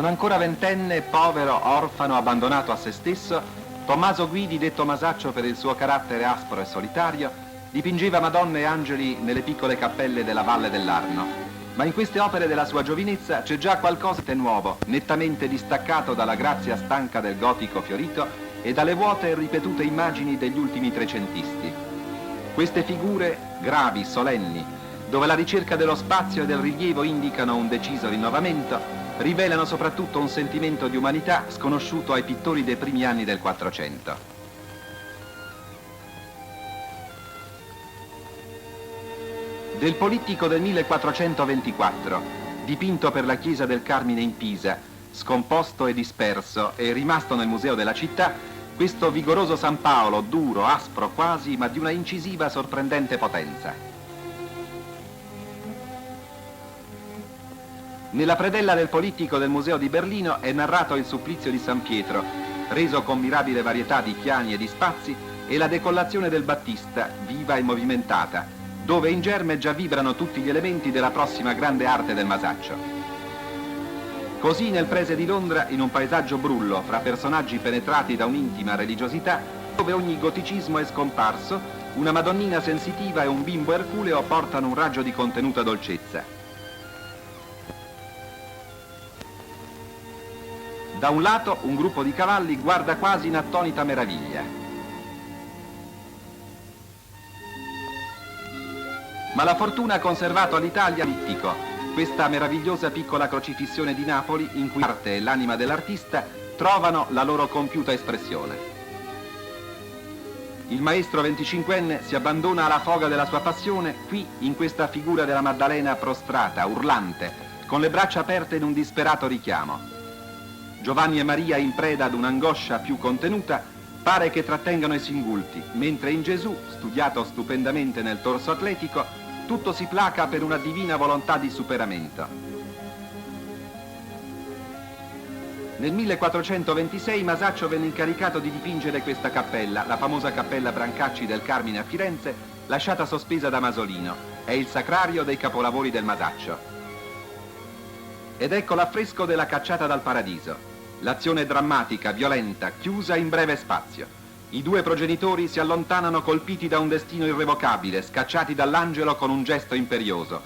Non ancora ventenne, povero, orfano, abbandonato a se stesso, Tommaso Guidi, detto Masaccio per il suo carattere aspro e solitario, dipingeva Madonne e angeli nelle piccole cappelle della Valle dell'Arno. Ma in queste opere della sua giovinezza c'è già qualcosa di nuovo, nettamente distaccato dalla grazia stanca del gotico fiorito e dalle vuote e ripetute immagini degli ultimi trecentisti. Queste figure, gravi, solenni, dove la ricerca dello spazio e del rilievo indicano un deciso rinnovamento, rivelano soprattutto un sentimento di umanità sconosciuto ai pittori dei primi anni del Quattrocento. Del Polittico del 1424, dipinto per la chiesa del Carmine in Pisa, scomposto e disperso e rimasto nel museo della città, questo vigoroso San Paolo, duro, aspro quasi, ma di una incisiva sorprendente potenza. Nella predella del Polittico del Museo di Berlino è narrato il supplizio di San Pietro, reso con mirabile varietà di piani e di spazi, e la decollazione del Battista, viva e movimentata, dove in germe già vibrano tutti gli elementi della prossima grande arte del Masaccio. Così nel Prese di Londra, in un paesaggio brullo, fra personaggi penetrati da un'intima religiosità, dove ogni goticismo è scomparso, una Madonnina sensitiva e un bimbo erculeo portano un raggio di contenuta dolcezza. Da un lato un gruppo di cavalli guarda quasi in attonita meraviglia. Ma la fortuna ha conservato all'Italia l'Ittico, questa meravigliosa piccola crocifissione di Napoli in cui l'arte e l'anima dell'artista trovano la loro compiuta espressione. Il maestro 25enne si abbandona alla foga della sua passione qui in questa figura della Maddalena prostrata, urlante, con le braccia aperte in un disperato richiamo. Giovanni e Maria in preda ad un'angoscia più contenuta pare che trattengano i singulti, mentre in Gesù, studiato stupendamente nel torso atletico, tutto si placa per una divina volontà di superamento. Nel 1426 Masaccio venne incaricato di dipingere questa cappella, la famosa cappella Brancacci del Carmine a Firenze, lasciata sospesa da Masolino. È il sacrario dei capolavori del Masaccio. Ed ecco l'affresco della Cacciata dal Paradiso. L'azione drammatica, violenta, chiusa in breve spazio. I due progenitori si allontanano colpiti da un destino irrevocabile, scacciati dall'angelo con un gesto imperioso.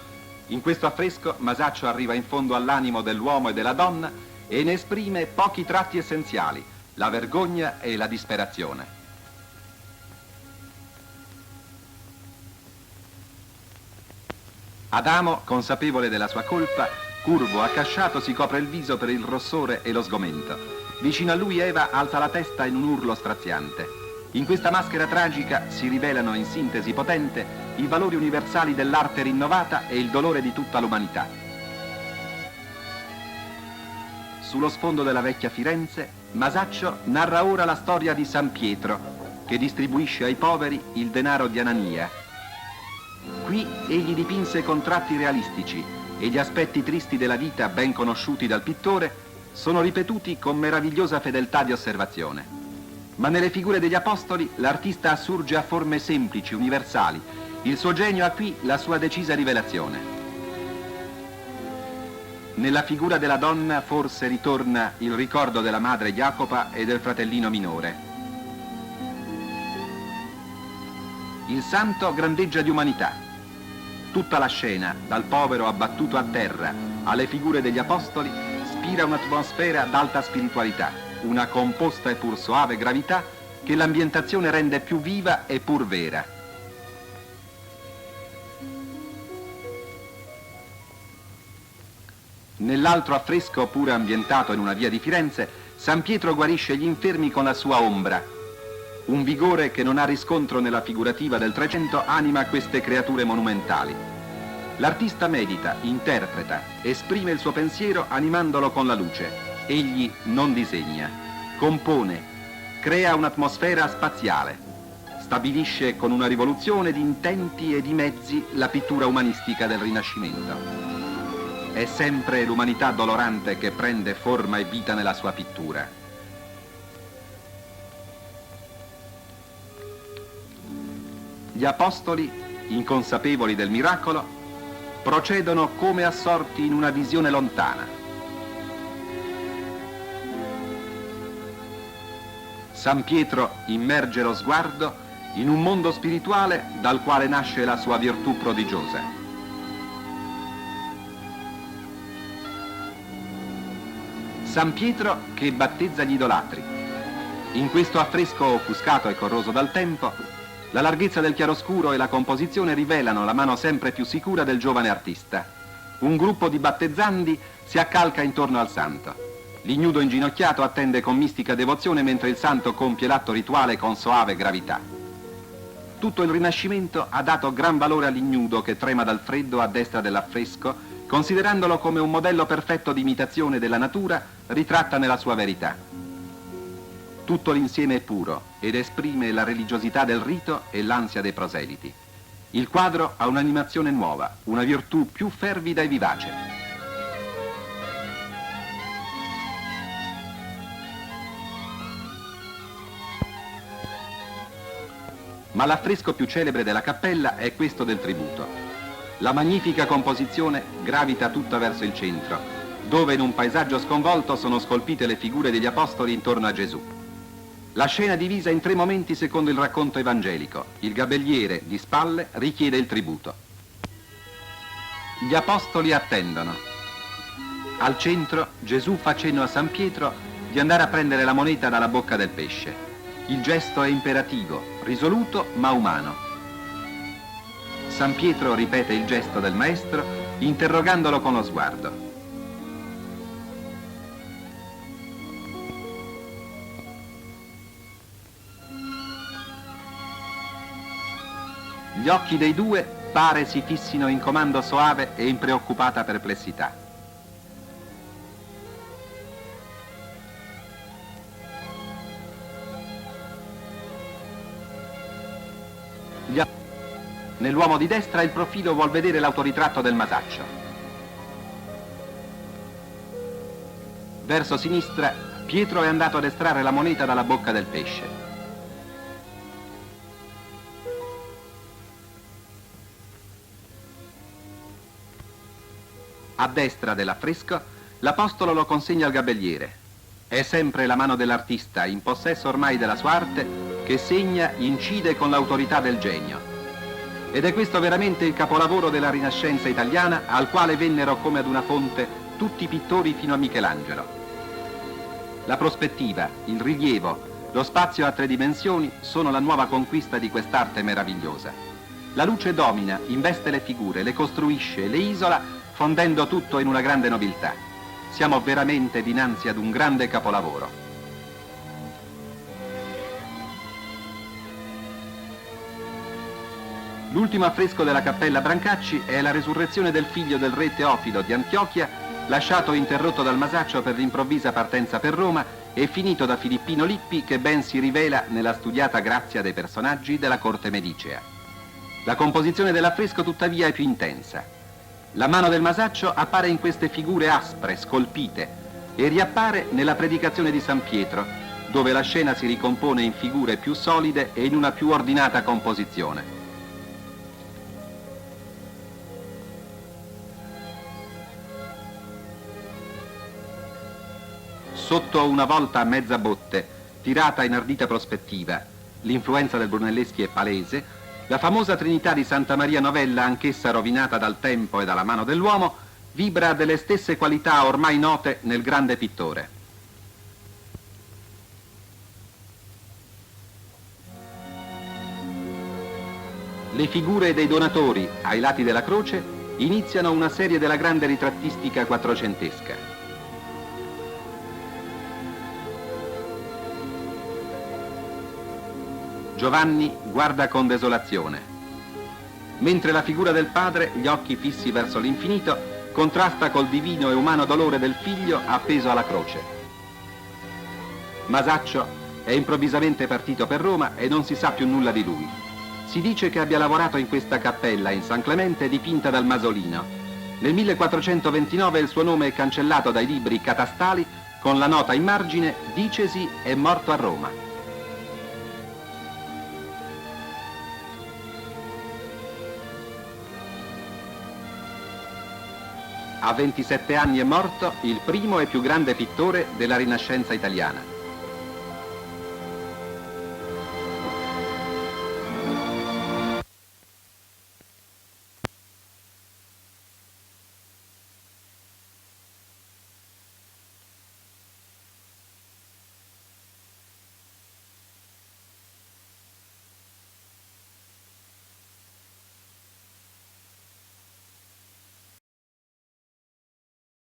In questo affresco Masaccio arriva in fondo all'animo dell'uomo e della donna e ne esprime pochi tratti essenziali, la vergogna e la disperazione. Adamo, consapevole della sua colpa, curvo, accasciato, si copre il viso per il rossore e lo sgomento. Vicino a lui Eva alza la testa in un urlo straziante. In questa maschera tragica si rivelano in sintesi potente i valori universali dell'arte rinnovata e il dolore di tutta l'umanità. Sullo sfondo della vecchia Firenze, Masaccio narra ora la storia di San Pietro, che distribuisce ai poveri il denaro di Anania. Qui egli dipinse con tratti realistici e gli aspetti tristi della vita ben conosciuti dal pittore sono ripetuti con meravigliosa fedeltà di osservazione. Ma nelle figure degli apostoli l'artista assurge a forme semplici, universali. Il suo genio ha qui la sua decisa rivelazione. Nella figura della donna forse ritorna il ricordo della madre Jacopa e del fratellino minore. Il santo grandeggia di umanità. Tutta la scena, dal povero abbattuto a terra alle figure degli apostoli, spira un'atmosfera d'alta spiritualità, una composta e pur soave gravità che l'ambientazione rende più viva e pur vera. Nell'altro affresco, pure ambientato in una via di Firenze, San Pietro guarisce gli infermi con la sua ombra. Un vigore che non ha riscontro nella figurativa del Trecento anima queste creature monumentali. L'artista medita, interpreta, esprime il suo pensiero animandolo con la luce. Egli non disegna, compone, crea un'atmosfera spaziale, stabilisce con una rivoluzione di intenti e di mezzi la pittura umanistica del Rinascimento. È sempre l'umanità dolorante che prende forma e vita nella sua pittura. Gli apostoli, inconsapevoli del miracolo, procedono come assorti in una visione lontana. San Pietro immerge lo sguardo in un mondo spirituale dal quale nasce la sua virtù prodigiosa. San Pietro che battezza gli idolatri. In questo affresco offuscato e corroso dal tempo, la larghezza del chiaroscuro e la composizione rivelano la mano sempre più sicura del giovane artista. Un gruppo di battezzandi si accalca intorno al santo. L'ignudo inginocchiato attende con mistica devozione mentre il santo compie l'atto rituale con soave gravità. Tutto il Rinascimento ha dato gran valore all'ignudo che trema dal freddo a destra dell'affresco, considerandolo come un modello perfetto di imitazione della natura ritratta nella sua verità. Tutto l'insieme è puro ed esprime la religiosità del rito e l'ansia dei proseliti. Il quadro ha un'animazione nuova, una virtù più fervida e vivace. Ma l'affresco più celebre della cappella è questo del tributo. La magnifica composizione gravita tutta verso il centro, dove in un paesaggio sconvolto sono scolpite le figure degli apostoli intorno a Gesù. La scena è divisa in 3 momenti secondo il racconto evangelico. Il gabelliere, di spalle, richiede il tributo. Gli apostoli attendono. Al centro Gesù fa cenno a San Pietro di andare a prendere la moneta dalla bocca del pesce. Il gesto è imperativo, risoluto ma umano. San Pietro ripete il gesto del maestro interrogandolo con lo sguardo. Gli occhi dei due pare si fissino in comando soave e in preoccupata perplessità. Nell'uomo di destra il profilo vuol vedere l'autoritratto del Masaccio. Verso sinistra Pietro è andato ad estrarre la moneta dalla bocca del pesce. A destra dell'affresco l'apostolo lo consegna al gabelliere. È sempre la mano dell'artista, in possesso ormai della sua arte, che segna, incide con l'autorità del genio. Ed è questo veramente il capolavoro della Rinascenza italiana, al quale vennero come ad una fonte tutti i pittori fino a Michelangelo. La prospettiva, il rilievo, lo spazio a 3 dimensioni sono la nuova conquista di quest'arte meravigliosa. La luce domina, investe le figure, le costruisce, le isola, fondendo tutto in una grande nobiltà. Siamo veramente dinanzi ad un grande capolavoro. L'ultimo affresco della cappella Brancacci è la resurrezione del figlio del re Teofilo di Antiochia, lasciato interrotto dal Masaccio per l'improvvisa partenza per Roma e finito da Filippino Lippi, che ben si rivela nella studiata grazia dei personaggi della corte medicea. La composizione dell'affresco tuttavia è più intensa. La mano del Masaccio appare in queste figure aspre, scolpite, e riappare nella predicazione di San Pietro, dove la scena si ricompone in figure più solide e in una più ordinata composizione. Sotto una volta a mezza botte, tirata in ardita prospettiva, l'influenza del Brunelleschi è palese, la famosa Trinità di Santa Maria Novella, anch'essa rovinata dal tempo e dalla mano dell'uomo, vibra delle stesse qualità ormai note nel grande pittore. Le figure dei donatori ai lati della croce iniziano una serie della grande ritrattistica quattrocentesca. Giovanni guarda con desolazione, mentre la figura del padre, gli occhi fissi verso l'infinito, contrasta col divino e umano dolore del figlio appeso alla croce. Masaccio è improvvisamente partito per Roma e non si sa più nulla di lui. Si dice che abbia lavorato in questa cappella in San Clemente dipinta dal Masolino. Nel 1429 il suo nome è cancellato dai libri catastali con la nota in margine «Dicesi è morto a Roma». A 27 anni è morto il primo e più grande pittore della Rinascenza italiana.